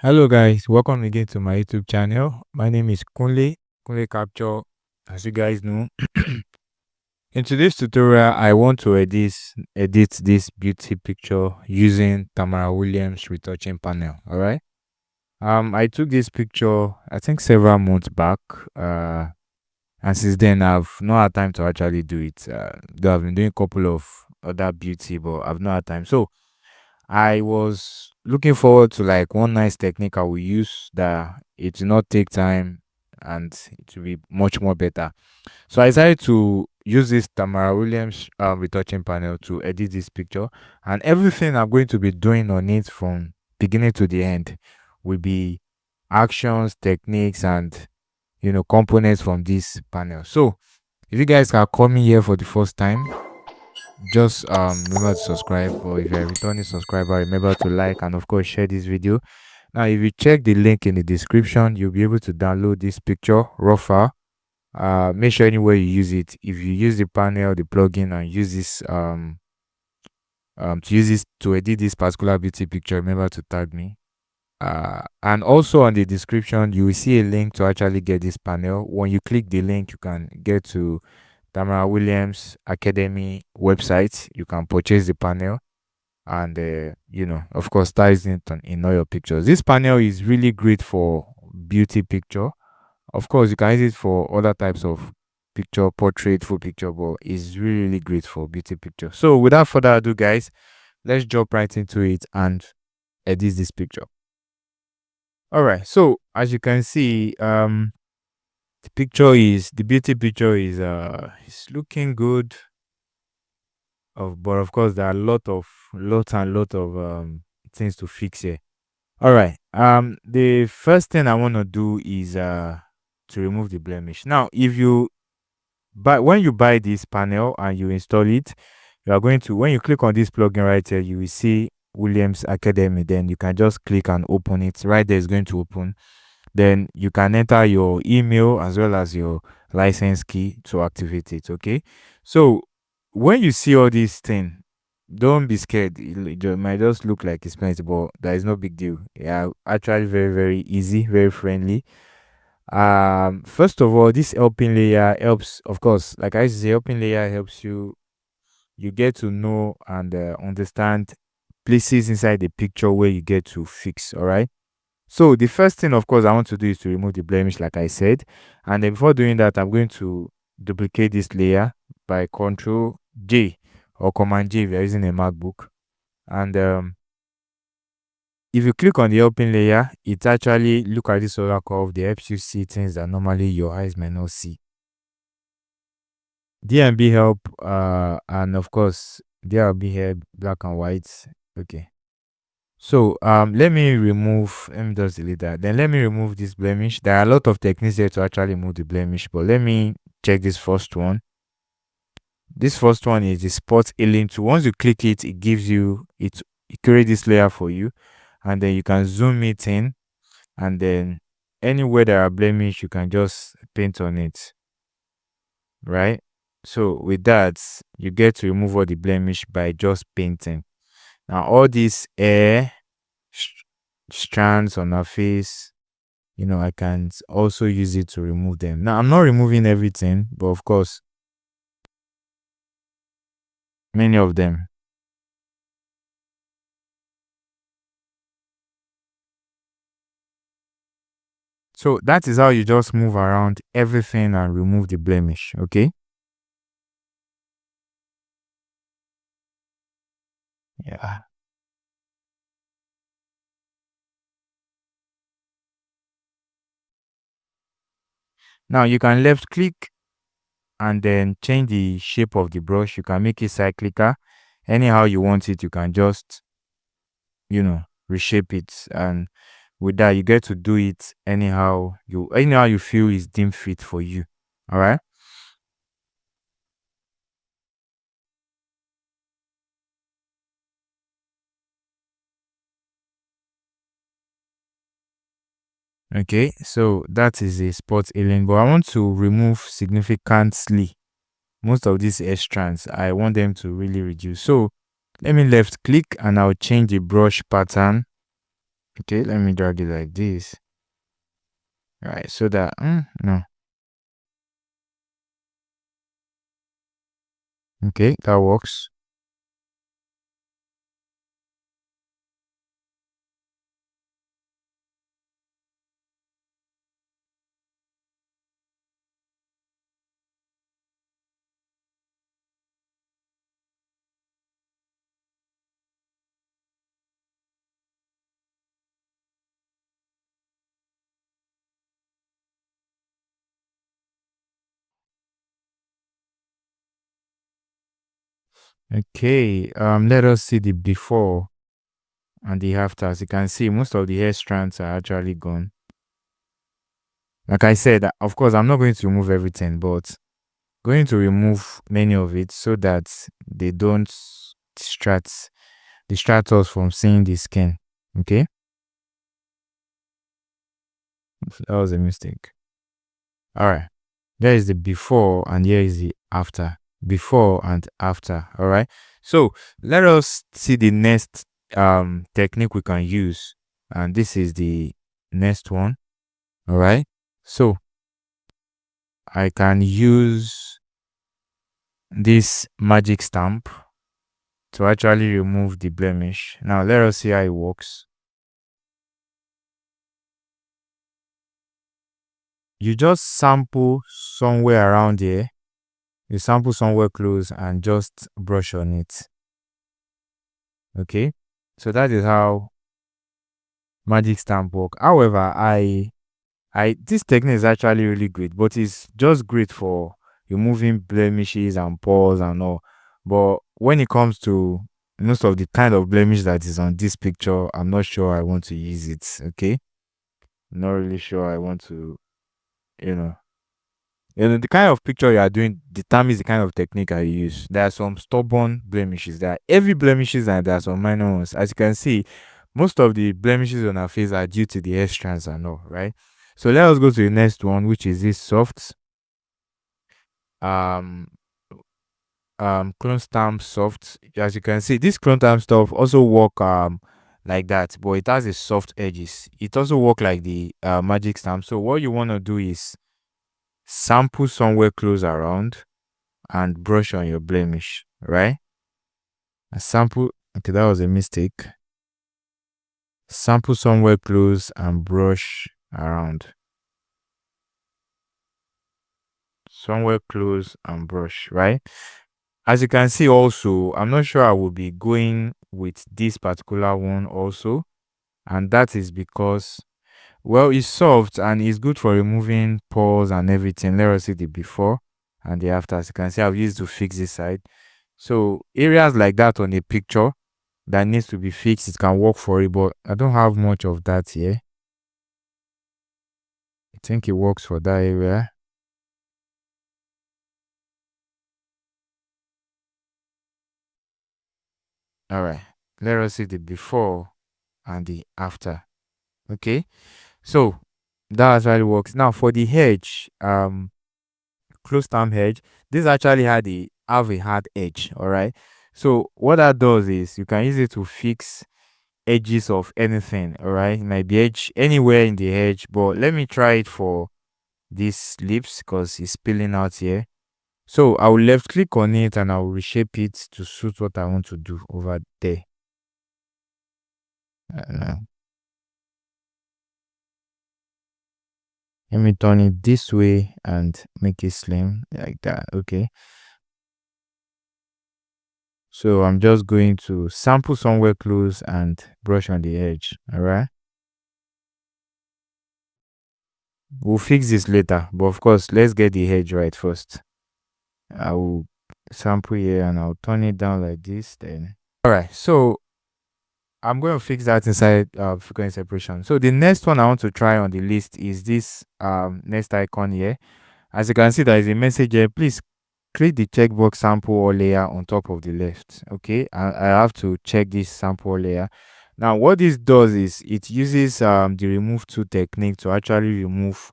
Hello guys, welcome again to my YouTube channel. My name is Kunle Capture. As you guys know, in today's tutorial, I want to edit this beauty picture using Tamara Williams Retouching Panel. All right. I took this picture I think several months back. And since then I've not had time to actually do it. Though I've been doing a couple of other beauty, but I've not had time. So I was looking forward to like one nice technique I will use that it will not take time and it will be much more better. So I decided to use this Tamara Williams retouching panel to edit this picture, and everything I'm going to be doing on it from beginning to the end will be actions, techniques, and components from this panel. So if you guys are coming here for the first time, just remember to subscribe, or if you're a returning subscriber, remember to like and of course share this video. Now if you check the link in the description, you'll be able to download this picture raw file. Make sure anywhere you use it, if you use the panel, the plugin, and use this to use this to edit this particular beauty picture, remember to tag me. And also on the description you will see a link to actually get this panel. When you click the link, you can get to Tamara Williams Academy website. You can purchase the panel and of course style it in all your pictures. This panel is really great for beauty picture. Of course you can use it for other types of picture, portrait, full picture, but it's really great for beauty picture. So without further ado guys, let's jump right into it and edit this picture. All right, so as you can see, the beauty picture is looking good. But of course there are a lot of things to fix here. All right. The first thing I want to do is to remove the blemish. Now, when you buy this panel and you install it, you are going to, when you click on this plugin right here, you will see Williams Academy. Then you can just click and open it. Right there is going to open. Then you can enter your email as well as your license key to activate it. Okay. So when you see all these things, don't be scared. It might just look like expensive, but that is no big deal. Yeah, actually very, very easy, very friendly. First of all, this helping layer helps, of course, like I say, helping layer helps you get to know and understand places inside the picture where you get to fix. All right. So the first thing, of course, I want to do is to remove the blemish, like I said. And then before doing that, I'm going to duplicate this layer by Control J or Command J if you're using a MacBook. And if you click on the open layer, it actually look at this solar curve. They helps you see things that normally your eyes may not see. DMB help, and of course DRB help, black and white. Okay. So let me just delete that. Then let me remove this blemish. There are a lot of techniques here to actually remove the blemish, but let me check this first one. This first one is the spot healing tool. Once you click it, it gives you it creates this layer for you, and then you can zoom it in, and then anywhere there are blemish, you can just paint on it. Right? So with that, you get to remove all the blemish by just painting. Now all these hair strands on her face, I can also use it to remove them. Now I'm not removing everything, but of course many of them. So that is how you just move around everything and remove the blemish. Okay. Yeah. Now you can left click and then change the shape of the brush. You can make it cyclical. Anyhow you want it, you can just, reshape it. And with that, you get to do it anyhow you feel is deemed fit for you. All right. Okay, so that is a spot alien, but I want to remove significantly most of these hair strands. I want them to really reduce. So let me left click and I'll change the brush pattern. Okay, let me drag it like this. Right, so that no. Okay, that works. Okay, let us see the before and the after. As you can see, most of the hair strands are actually gone. Like I said, of course, I'm not going to remove everything, but going to remove many of it so that they don't distract us from seeing the skin. Okay, that was a mistake. All right, there is the before and here is the after. Before and after. All right, so let us see the next technique we can use, and this is the next one. All right, so I can use this magic stamp to actually remove the blemish. Now let us see how it works. You just sample somewhere around here. You sample somewhere close and just brush on it. Okay, so that is how magic stamp work. However, I this technique is actually really great, but it's just great for removing blemishes and pores and all. But when it comes to most of the kind of blemish that is on this picture, I'm not sure I want to use it. Okay, not really sure I want to, you know. The kind of picture you are doing determines the kind of technique I use. There are some stubborn blemishes. There are heavy blemishes and there are some minor ones. As you can see, most of the blemishes on our face are due to the hair strands and all, right? So let us go to the next one, which is this soft um clone stamp soft. As you can see, this clone stamp stuff also work like that, but it has a soft edges. It also work like the magic stamp. So what you want to do is sample somewhere close around and brush on your blemish, right? A sample, okay, that was a mistake. Sample somewhere close and brush around. Somewhere close and brush, right? As you can see also, I'm not sure I will be going with this particular one also. And that is because, well, it's soft and it's good for removing pores and everything. Let us see the before and the after. As you can see, I've used to fix this side. So areas like that on a picture that needs to be fixed, it can work for it, but I don't have much of that here. I think it works for that area. All right, let us see the before and the after. Okay, so that actually works. Now for the edge, close term edge, this actually have a hard edge. All right, so what that does is you can use it to fix edges of anything. All right, it might be edge anywhere in the edge, but let me try it for these lips because it's spilling out here. So I will left click on it and I will reshape it to suit what I want to do over there. Uh, Let me turn it this way and make it slim like that. Okay. So I'm just going to sample somewhere close and brush on the edge. All right. We'll fix this later, but of course, let's get the edge right first. I will sample here and I'll turn it down like this. Then, all right. So I'm going to fix that inside frequency separation. So the next one I want to try on the list is this next icon here. As you can see, there is a message here. Please click the checkbox sample or layer on top of the left. Okay, I have to check this sample layer. Now what this does is it uses the remove tool technique to actually remove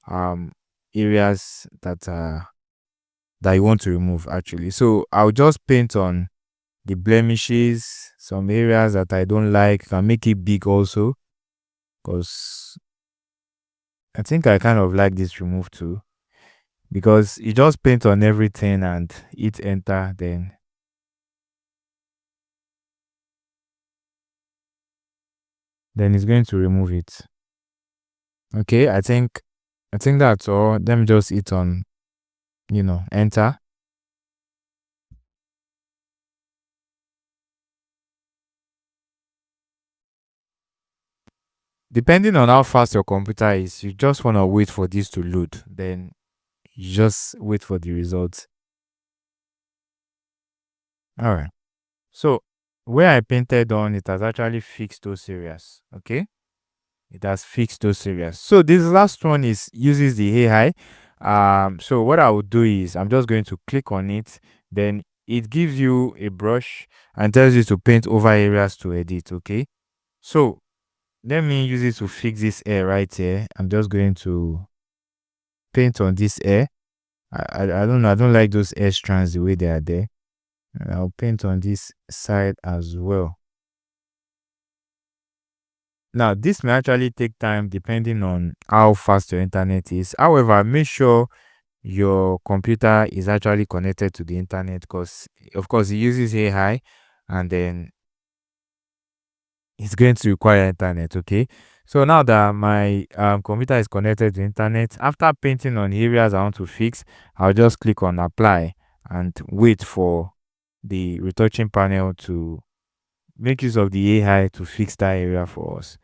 um areas that you want to remove actually. So I'll just paint on the blemishes, some areas that I don't like. Can make it big also. because I think I kind of like this remove too, because you just paint on everything and hit enter, then it's going to remove it. Okay, I think that's all. Let me just hit on, enter. Depending on how fast your computer is, you just want to wait for this to load. Then you just wait for the results. All right. So where I painted on, it has actually fixed those areas. Okay. It has fixed those areas. So this last one uses the AI. So what I would do is I'm just going to click on it. Then it gives you a brush and tells you to paint over areas to edit. Okay. So let me use it to fix this air right here. I'm just going to paint on this air. I don't know. I don't like those air strands the way they are there. And I'll paint on this side as well. Now, this may actually take time depending on how fast your internet is. However, make sure your computer is actually connected to the internet, because, of course, it uses AI and then it's going to require internet. Okay. So now that my computer is connected to internet, after painting on areas I want to fix, I'll just click on apply and wait for the retouching panel to make use of the AI to fix that area for us.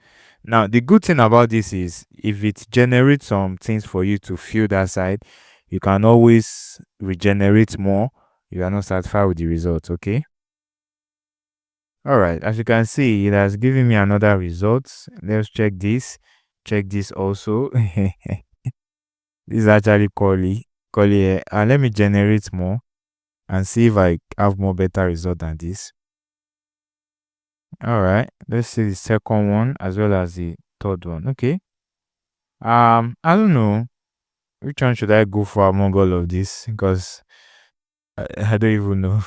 Now, the good thing about this is if it generates some things for you to fill that side, you can always regenerate more. You are not satisfied with the results. Okay. All right. As you can see, it has given me another result. Let's check this. Check this also. This is actually curly hair. And let me generate more and see if I have more better result than this. All right. Let's see the second one as well as the third one. Okay. I don't know which one should I go for among all of this, because I don't even know.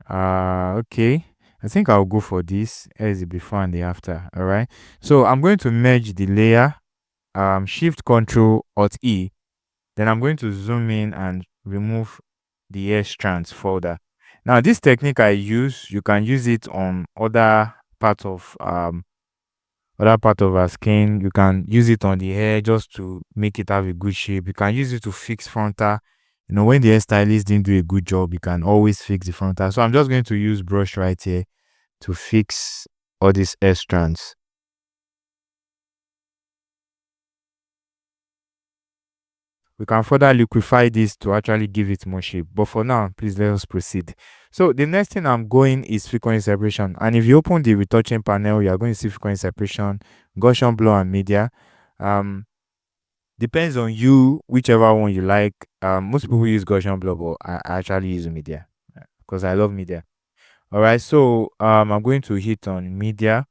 Okay. I think I'll go for this as the before and the after. All right. So I'm going to merge the layer. Shift Control Alt E. Then I'm going to zoom in and remove the hair strands folder. Now, this technique I use, you can use it on other part of our skin. You can use it on the hair just to make it have a good shape. You can use it to fix frontal. When the hairstylist didn't do a good job, you can always fix the frontal. So I'm just going to use brush right here to fix all these hair strands. We can further liquefy this to actually give it more shape. But for now, please let us proceed. So the next thing I'm going is frequency separation. And if you open the retouching panel, you are going to see frequency separation, Gaussian blur and media. Depends on you, whichever one you like. Most people use Gaussian blur, but I actually use media because I love media. All right, so I'm going to hit on media,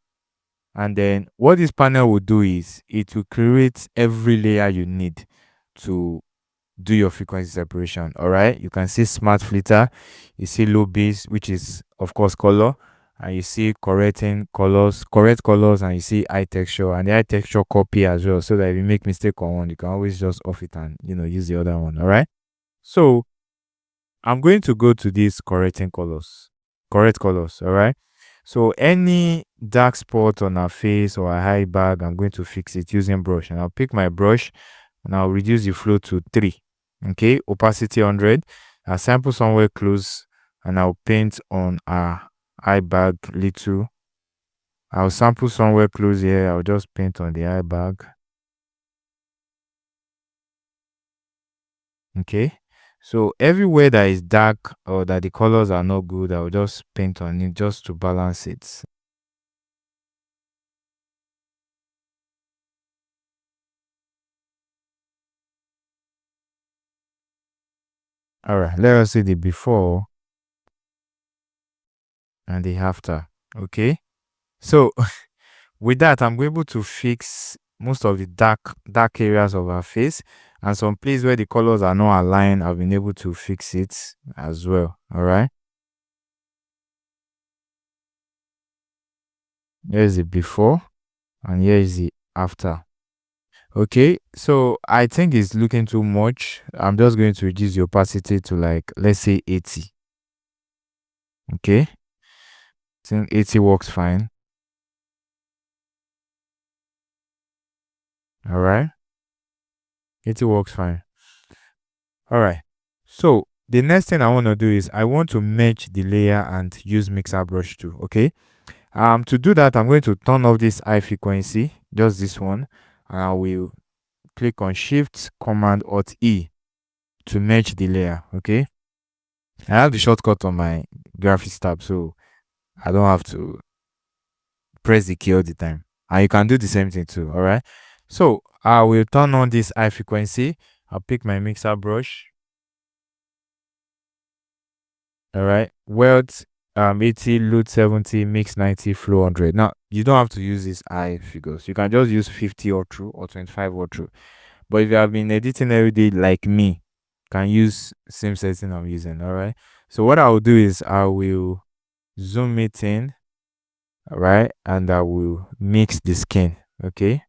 and then what this panel will do is it will create every layer you need to do your frequency separation. All right, you can see smart filter, you see low base, which is of course color, and you see correct colors, and you see eye texture and the eye texture copy as well, so that if you make mistake on one, you can always just off it and use the other one. All right, so I'm going to go to these correct colors. All right, so any dark spot on our face or a high bag, I'm going to fix it using brush, and I'll pick my brush and I'll reduce the flow to 3. Okay, opacity 100. I'll sample somewhere close and I'll paint on our eye bag little. I'll sample somewhere close here. I'll just paint on the eye bag. Okay, so everywhere that is dark or that the colors are not good, I'll just paint on it just to balance it. All right, let us see the before and the after. Okay, so with that, I'm able to fix most of the dark areas of our face, and some place where the colors are not aligned, I've been able to fix it as well. All right. Here is the before and here is the after. Okay, so I think it's looking too much. I'm just going to reduce the opacity to, like, let's say 80. Okay, I think 80 works fine. All right, 80 works fine. All right, so the next thing I want to do is I want to merge the layer and use mixer brush too. Okay, to do that, I'm going to turn off this high frequency, just this one, and I will click on Shift Command Alt E to merge the layer. Okay, I have the shortcut on my graphics tab, so I don't have to press the key all the time. And you can do the same thing too. All right, so I will turn on this high frequency. I'll pick my mixer brush. All right, weld 80, load 70, mix 90, flow 100. Now you don't have to use these high figures. You can just use 50 or true or 25 or true. But if you have been editing every day like me, you can use same setting I'm using. All right, so what I will do is I will zoom it in. All right, and I will mix the skin. Okay,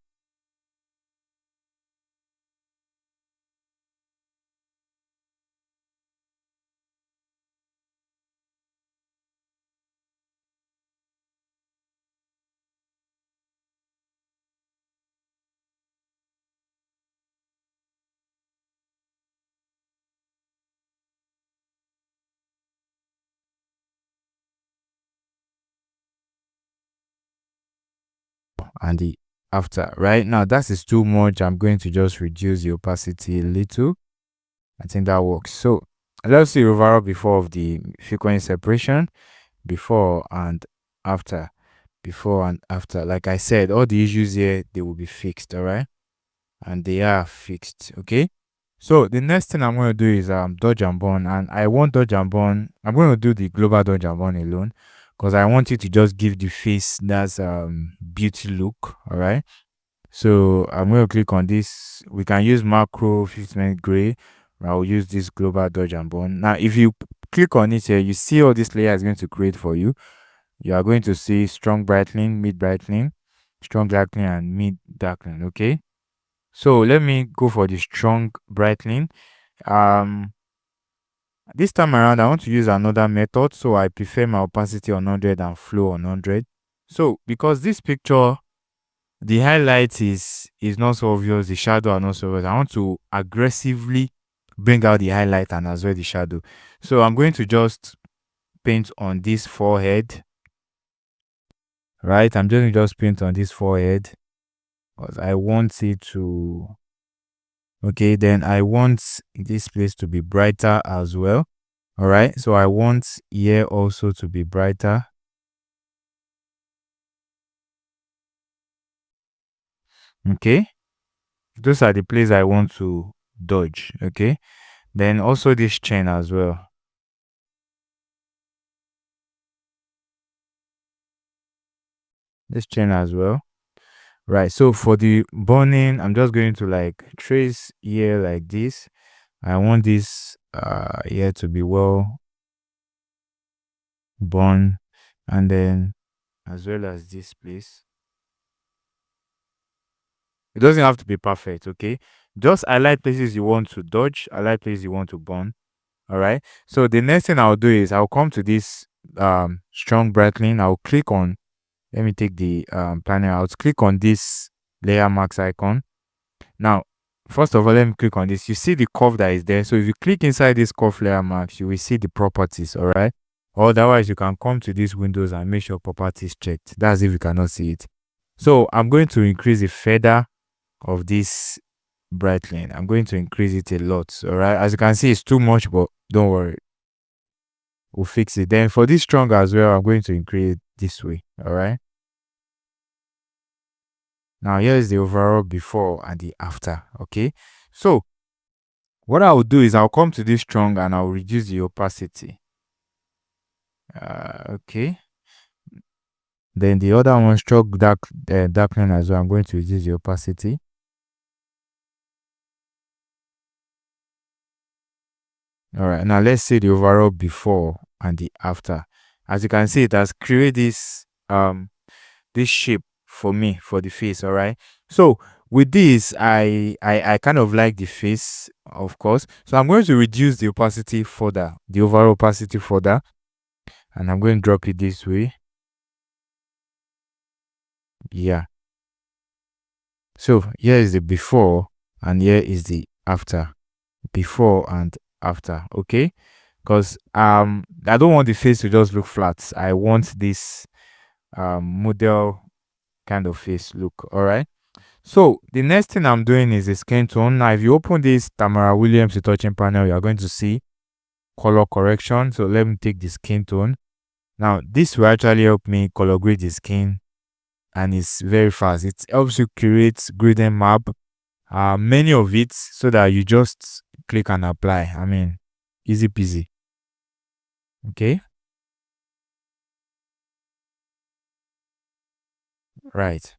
and the after. Right now, that is too much. I'm going to just reduce the opacity a little. I think that works. So let's see overall before of the frequency separation, before and after. Before and after. Like I said, all the issues here, they will be fixed. All right, and they are fixed. Okay, so the next thing I'm going to do is dodge and burn, and I want dodge and burn. I'm going to do the global dodge and burn alone because I want it to just give the face that's beauty look. All right, so I'm going to click on this. We can use macro 50% gray. I'll use this global dodge and burn. Now if you click on it here, you see all this layer is going to create for you. You are going to see strong brightening, mid brightening, strong darkening, and mid darkening. Okay, so let me go for the strong brightening. Um, this time around, I want to use another method, so I prefer my opacity on 100 and flow on 100. So because this picture, the highlight is not so obvious, the shadow are not so obvious, I want to aggressively bring out the highlight and as well the shadow. So I'm going to just paint on this forehead. Right, I'm just paint on this forehead because I want it to. Okay, then I want this place to be brighter as well. All right, so I want here also to be brighter. Okay, those are the places I want to dodge. Okay, then also this chain as well. This chain as well. Right, so for the burning, I'm just going to like trace here like this. I want this here to be well burn, and then as well as this place. It doesn't have to be perfect, okay? Just highlight places you want to dodge, highlight places you want to burn. All right. So the next thing I'll do is I'll come to this strong brightening. I'll click on, let me take the planner out, click on this layer max icon. Now, first of all, let me click on this. You see the curve that is there. So if you click inside this curve layer max, you will see the properties. All right. Otherwise, you can come to these windows and make sure properties checked. That's if you cannot see it. So I'm going to increase the feather of this brightening. I'm going to increase it a lot. All right, as you can see, it's too much, but don't worry, we'll fix it. Then for this strong as well, I'm going to increase it this way. All right, now here is the overall before and the after. Okay, so what I will do is I'll come to this strong and I'll reduce the opacity. Okay, then the other one, strong darkening as well, I'm going to reduce the opacity. All right, now let's see the overall before and the after. As you can see, it has created this this shape for me for the face. All right. So with this, I kind of like the face, of course. So I'm going to reduce the opacity further, the overall opacity further, and I'm going to drop it this way. Yeah. So here is the before and here is the after. Before and after. Okay. Because I don't want the face to just look flat. I want this model kind of face look. All right. So the next thing I'm doing is the skin tone. Now, if you open this Tamara Williams Retouching Panel, you are going to see color correction. So let me take the skin tone. Now, this will actually help me color grade the skin, and it's very fast. It helps you create gradient map, many of it, so that you just click and apply. I mean, easy peasy. Okay. Right.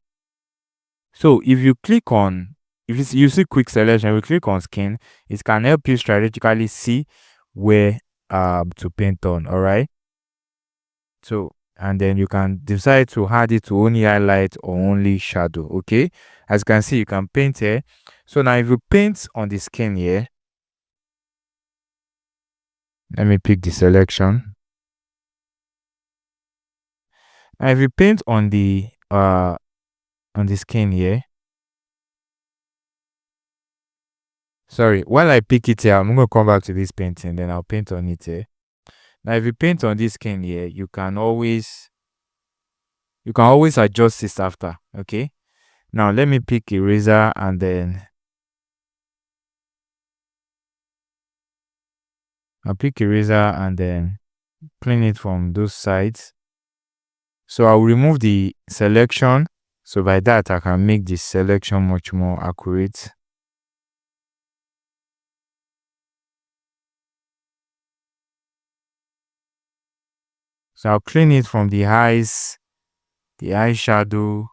So if you click on, if you see quick selection, we click on skin, it can help you strategically see where to paint on. All right. So, and then you can decide to add it to only highlight or only shadow. Okay. As you can see, you can paint here. So now if you paint on the skin here, let me pick the selection. Now if you paint on the skin here, sorry, while I pick it here, I'm going to come back to this painting, then I'll paint on it here. Now, if you paint on this skin here, you can always adjust this after. Okay. Now, let me pick eraser and then I'll pick eraser and then clean it from those sides. So I'll remove the selection. So by that, I can make the selection much more accurate. So I'll clean it from the eyes, the eyeshadow,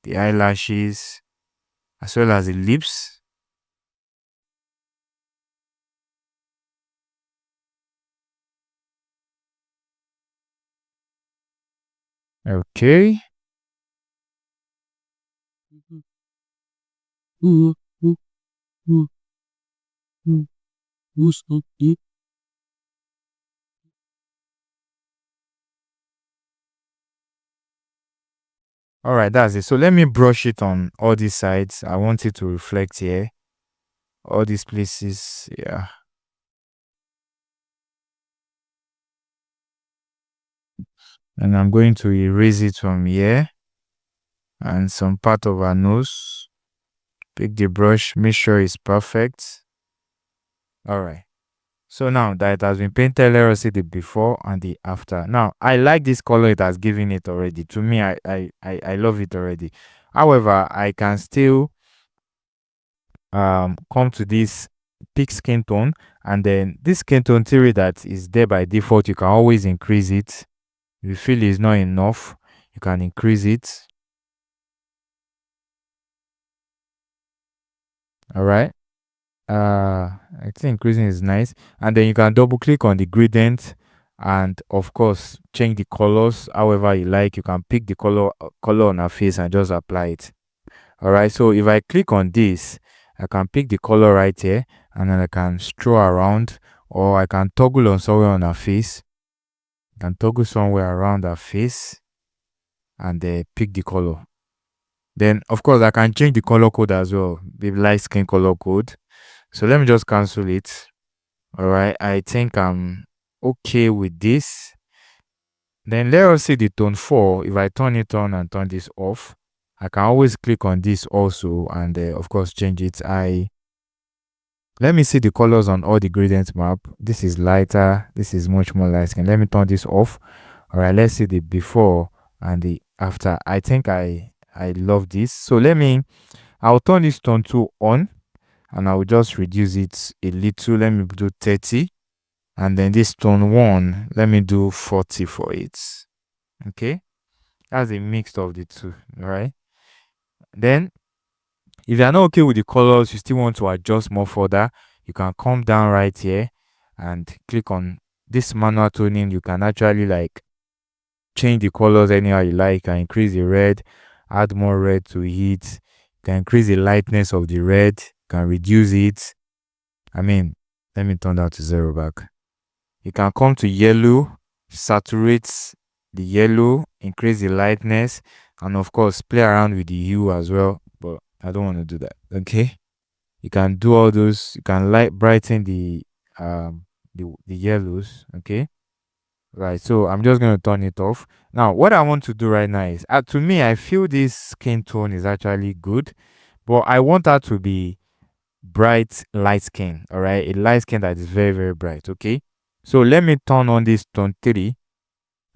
the eyelashes, as well as the lips. Okay. All right, that's it. So let me brush it on all these sides. I want it to reflect here. All these places, yeah. And I'm going to erase it from here and some part of our nose. Pick the brush, make sure it's perfect. All right. So now that it has been painted, let us see the before and the after. Now, I like this color it has given it already. To me, I love it already. However, I can still come to this pick skin tone, and then this skin tone theory that is there by default, you can always increase it. If you feel it's not enough, you can increase it. All right. I think increasing is nice, and then you can double click on the gradient, and of course change the colors however you like. You can pick the color on our face and just apply it. All right. So if I click on this, I can pick the color right here, and then I can stroll around, or I can toggle on somewhere on our face. I can toggle somewhere around our face, and pick the color. Then of course I can change the color code as well, the light skin color code. So let me just cancel it. All right, I think I'm okay with this. Then let us see the tone 4. If I turn it on and turn this off, I can always click on this also, and of course change it. Let me see the colors on all the gradient map. This is lighter, this is much more light skin. Let me turn this off. All right, let's see the before and the after. I think I love this. So I'll turn this tone 2 on, and I will just reduce it a little. Let me do 30, and then this tone 1, let me do 40 for it. Okay, that's a mix of the two. All right. Then if you're not okay with the colors, you still want to adjust more further, you can come down right here and click on this manual toning. You can actually like change the colors anyhow you like. You can increase the red, add more red to it. You can increase the lightness of the red, you can reduce it. I mean, let me turn that to 0 back. You can come to yellow, saturate the yellow, increase the lightness, and of course play around with the hue as well, but I don't want to do that. Okay, you can do all those. You can light brighten the yellows. Okay, right. So I'm just going to turn it off. Now what I want to do right now is, to me, I feel this skin tone is actually good, but I want that to be bright light skin. All right, a light skin that is very, very bright. Okay, so let me turn on this tone 3,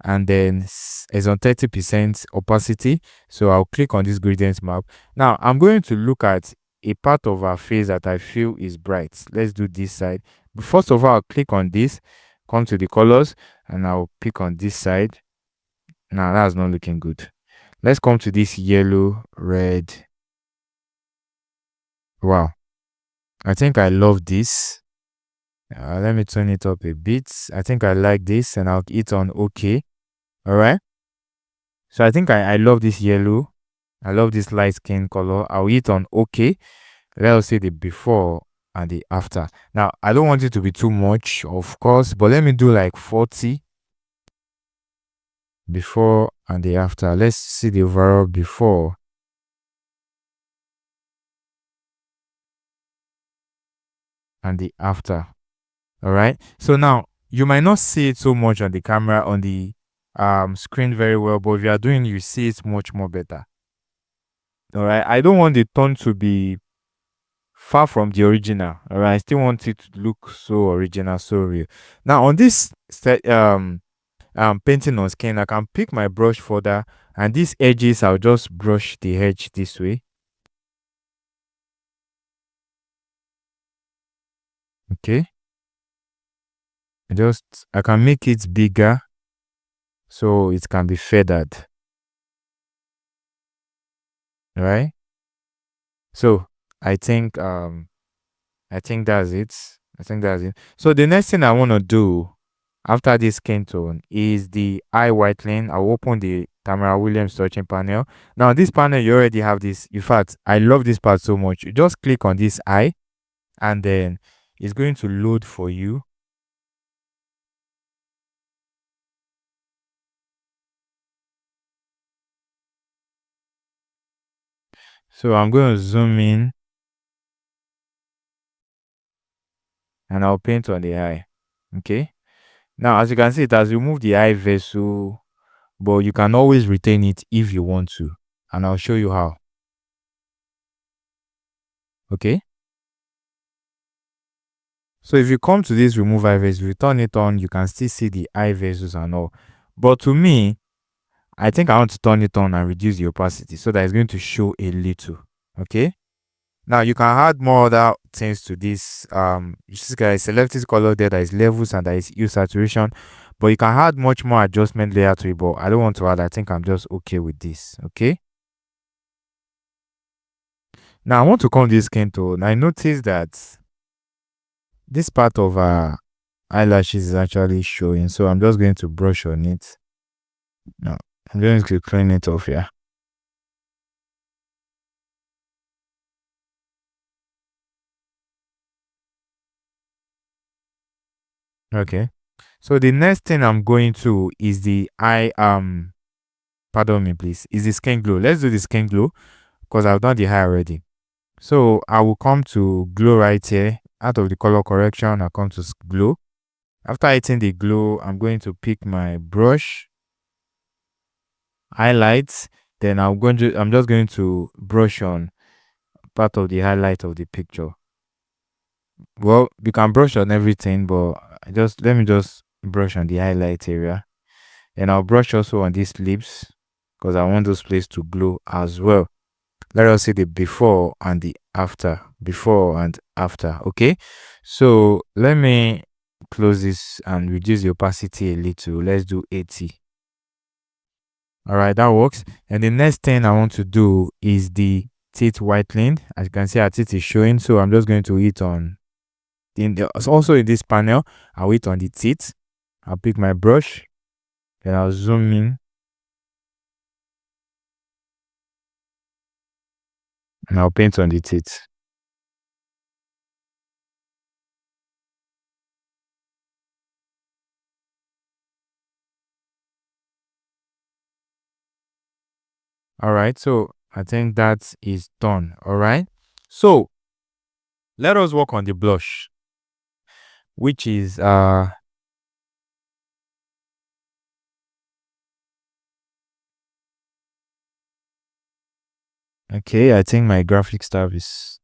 and then it's on 30% opacity. So I'll click on this gradient map. Now I'm going to look at a part of our face that I feel is bright. Let's do this side. But first of all, I'll click on this, come to the colors, and I'll pick on this side. Now that's not looking good. Let's come to this yellow, red. Wow, I think I love this. Let me turn it up a bit. I think I like this, and I'll hit on OK. All right. So I think I love this yellow. I love this light skin color. I'll hit on OK. Let us see the before and the after. Now, I don't want it to be too much, of course, but let me do like 40 before and the after. Let's see the overall before and the after. All right. So now you might not see it so much on the camera, on the screen very well, but if you are doing, you see it much more better. All right. I don't want the tone to be far from the original. All right. I still want it to look so original, so real. Now on this painting on skin, I can pick my brush further, and these edges, I'll just brush the edge this way. Okay. I can make it bigger so it can be feathered. Right. So I think that's it. So the next thing I want to do after this skin tone is the eye whitening. I'll open the Tamara Williams Retouching Panel. Now this panel, you already have this. In fact, I love this part so much. You just click on this eye, and then it's going to load for you. So I'm going to zoom in, and I'll paint on the eye. Okay. Now, as you can see, it has removed the eye vessel, but you can always retain it if you want to. And I'll show you how. Okay. So if you come to this remove eye vessel, you turn it on, you can still see the eye vessels and all. But to me, I think I want to turn it on and reduce the opacity so that it's going to show a little. Okay. Now you can add more other things to this. You see guys, select this color there, that is levels and that is hue saturation, but you can add much more adjustment layer to it, but I don't want to add. I think I'm just okay with this. Okay. Now I want to come this skin tone. I noticed that this part of our eyelashes is actually showing, so I'm just going to brush on it. Now I'm going to clean it off here. Okay, so the next thing I'm going to is the eye pardon me please, is the skin glow. Let's do the skin glow because I've done the eye already. So I will come to glow right here. Out of the color correction, I'll come to glow. After hitting the glow, I'm going to pick my brush, highlights. Then I'm just going to brush on part of the highlight of the picture. Well, you can brush on everything, but let me just brush on the highlight area. And I'll brush also on these lips because I want those places to glow as well. Let us see the before and the after. Before and after. Okay, so let me close this and reduce the opacity a little. Let's do 80. All right, that works. And the next thing I want to do is the teeth whitening. As you can see, our teeth is showing, so I'm just going to hit on also in this panel. I'll hit on the teeth. I'll pick my brush, then I'll zoom in and I'll paint on the teeth. All right, so I think that is done. All right, so let us work on the blush, which is okay. I think my graphic stuff is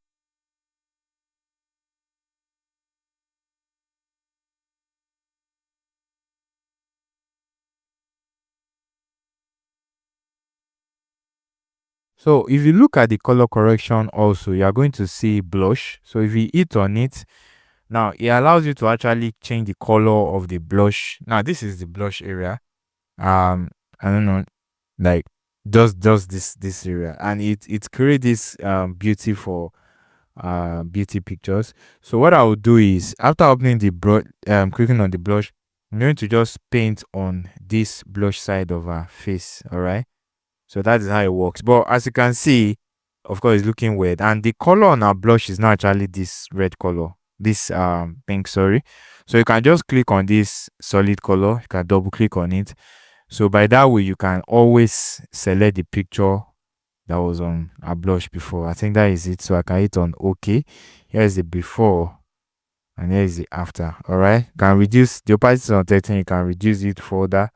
so. If you look at the color correction, also you are going to see blush. So if you hit on it now, it allows you to actually change the color of the blush. Now this is the blush area. I don't know, like just this area, and it creates this beauty for beauty pictures. So what I will do is, after opening the brush, clicking on the blush, I'm going to just paint on this blush side of our face. All right, so that is how it works. But as you can see, of course, it's looking weird, and the color on our blush is not actually this red color, this pink, sorry. So you can just click on this solid color, you can double click on it. So by that way, you can always select the picture that was on a blush before. I think that is it. So I can hit on OK. Here is the before and here is the after. All right. You can reduce the opacity on 13. You can reduce it further.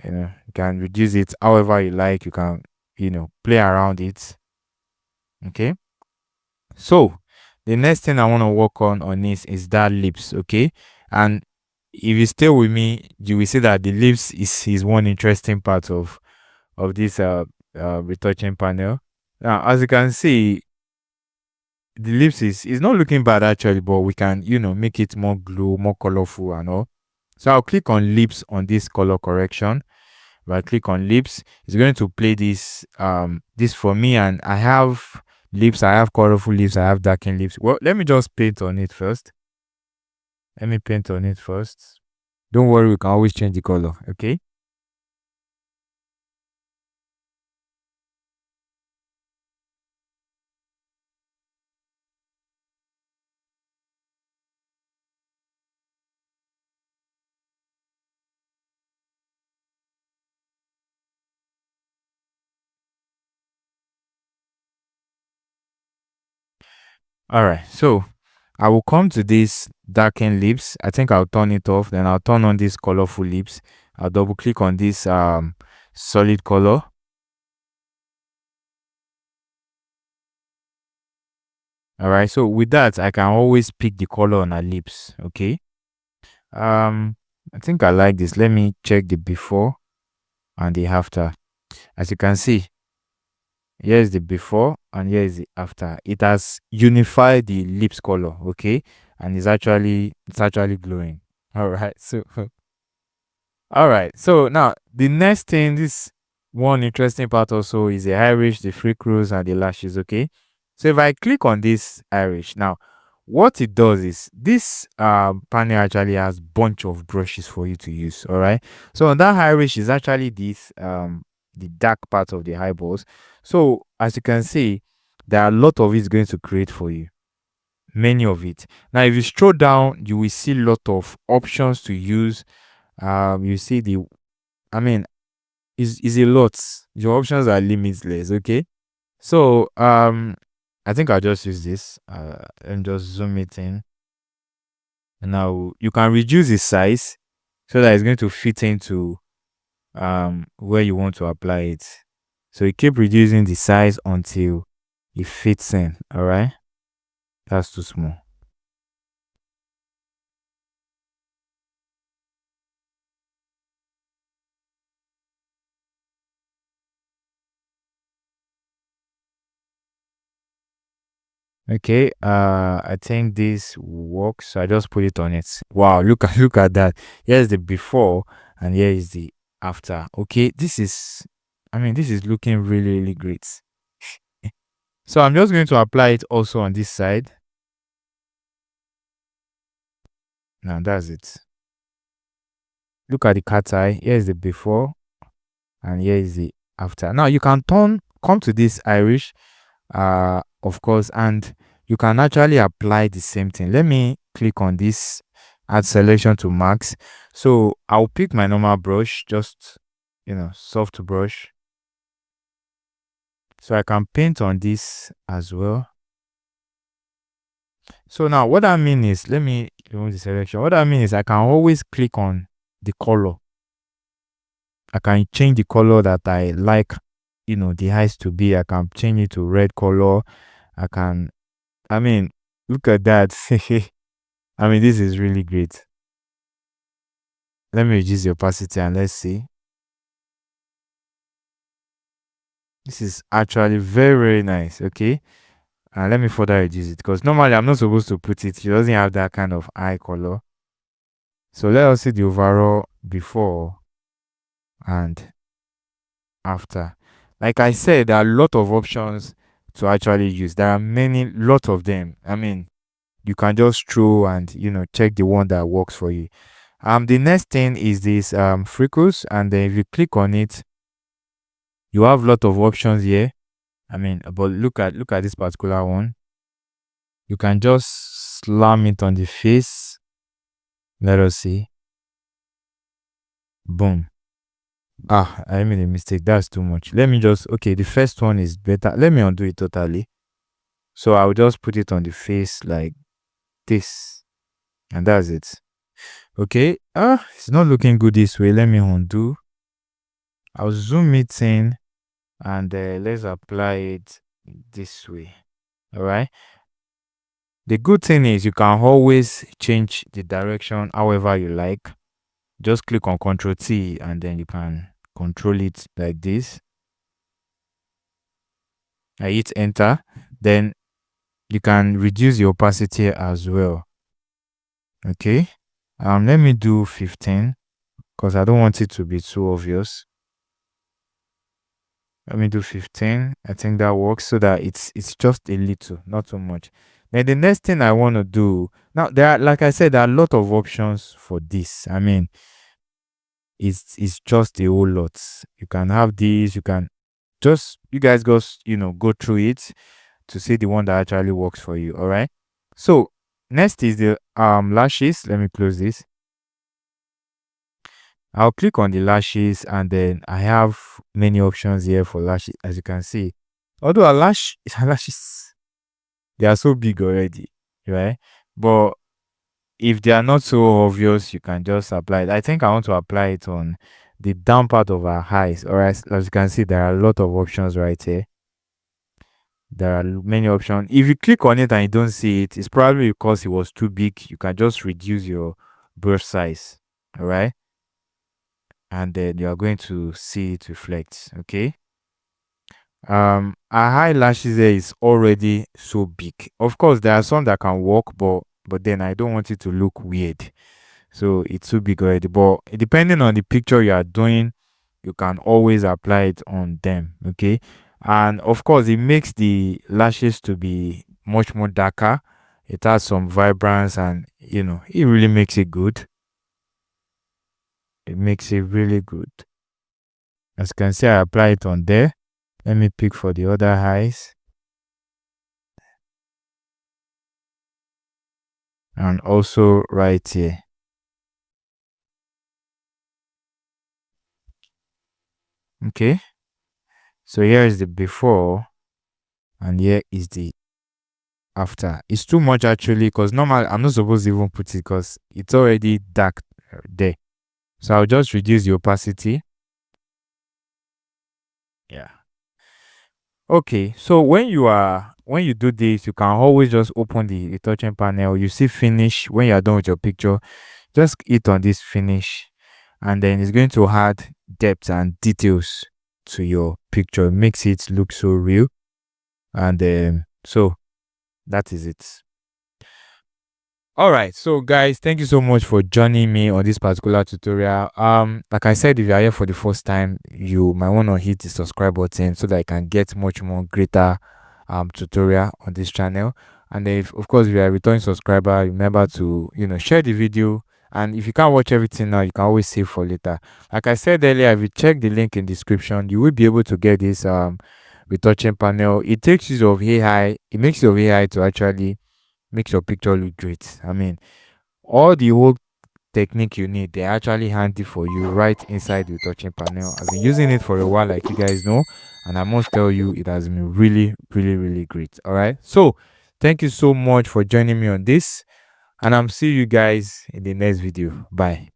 You can reduce it however you like. You can, play around it. Okay. So the next thing I want to work on this is that lips. Okay. And if you stay with me, you will see that the lips is one interesting part of this retouching panel. Now, as you can see, the lips is not looking bad actually, but we can make it more glow, more colorful and all. So I'll click on lips on this color correction. If I click on lips, it's going to play this for me, and I have lips, I have colorful lips, I have darkened lips. Well, let me just paint on it first. Let me paint on it first. Don't worry, we can always change the color. Okay. All right, so I will come to this darken lips. I think I'll turn it off. Then I'll turn on this colorful lips. I'll double click on this solid color. All right, so with that, I can always pick the color on our lips. Okay. I think I like this. Let me check the before and the after. As you can see, here is the before and here is the after. It has unified the lips color. Okay, and it's actually glowing. All right, so all right. So now the next thing, this one interesting part also is the iris, the freckles, and the lashes. Okay. So if I click on this iris now, what it does is this panel actually has bunch of brushes for you to use. All right. So on that iris is actually this the dark part of the eyeballs. So as you can see, there are a lot of it going to create for you. Many of it. Now, if you scroll down, you will see a lot of options to use. You see I mean, is a lot. Your options are limitless. Okay, so I think I'll just use this and just zoom it in. And now you can reduce the size so that it's going to fit into where you want to apply it. So you keep reducing the size until it fits in. All right, that's too small. Okay, I think this works. I just put it on it. Wow, look at that. Here's the before and here is the after. Okay, this is looking really, really great. So I'm just going to apply it also on this side. Now that's it. Look at the cat eye. Here's the before and here is the after. Now you can come to this iris of course, and you can actually apply the same thing. Let me click on this, add selection to max. So I'll pick my normal brush, just soft brush, so I can paint on this as well. So now what I mean is, let me remove the selection. What I mean is I can always click on the color. I can change the color that I like, the eyes to be. I can change it to red color. I mean, look at that. I mean, this is really great. Let me reduce the opacity and let's see. This is actually very, very nice. Okay. And let me further reduce it, because normally I'm not supposed to put it. It doesn't have that kind of eye color. So let us see the overall before and after. Like I said, there are a lot of options to actually use. There are lot of them. I mean, you can just throw and check the one that works for you. The next thing is this freckles, and then if you click on it, you have a lot of options here. I mean, but look at this particular one. You can just slam it on the face. Let us see. Boom. I made a mistake. That's too much. Let me just, okay, the first one is better. Let me undo it totally. So I'll just put it on the face like this. And that's it. Okay. It's not looking good this way. Let me undo. I'll zoom it in and let's apply it this way. All right. The good thing is you can always change the direction however you like. Just click on Ctrl T and then you can control it like this. I hit enter. Then you can reduce the opacity as well. Okay. Let me do 15 because I don't want it to be too obvious. Let me do 15. I think that works, so that it's just a little, not too much. Then the next thing I want to do now, like I said, there are a lot of options for this. I mean, it's just a whole lot. You can have these. You can just, you guys go through it to see the one that actually works for you. All right. So next is the lashes. Let me close this. I'll click on the lashes, and then I have many options here for lashes, as you can see. Although lashes, they are so big already, right? But if they are not so obvious, you can just apply it. I think I want to apply it on the down part of our eyes. All right, as you can see, there are a lot of options right here. There are many options. If you click on it and you don't see it, it's probably because it was too big. You can just reduce your brush size. All right, and then you are going to see it reflect. Okay. Our eyelashes there is already so big. Of course, there are some that can work, but then I don't want it to look weird, so it's too big already. But depending on the picture you are doing, you can always apply it on them. Okay. And of course, it makes the lashes to be much more darker. It has some vibrance, and it really makes it good. It makes it really good. As you can see, I apply it on there. Let me pick for the other eyes. And also right here. Okay. So here is the before, and here is the after. It's too much actually, because normal I'm not supposed to even put it because it's already dark there. So I'll just reduce the opacity. Yeah. Okay. So when you do this, you can always just open the retouching panel. You see finish. When you're done with your picture, just hit on this finish, and then it's going to add depth and details to your picture. It makes it look so real. And so that is it. All right, so guys, thank you so much for joining me on this particular tutorial. Like I said, if you are here for the first time, you might want to hit the subscribe button so that you can get much more greater tutorial on this channel. And if, of course, if you are a returning subscriber, remember to share the video. And if you can't watch everything now, you can always save for later. Like I said earlier, if you check the link in the description, you will be able to get this retouching panel. It takes use of AI. It makes use of AI to actually make your picture look great. I mean, all the whole technique you need, they're actually handy for you right inside the retouching panel. I've been using it for a while, like you guys know, and I must tell you, it has been really, really, really great. All right. So thank you so much for joining me on this, and I'm see you guys in the next video. Bye.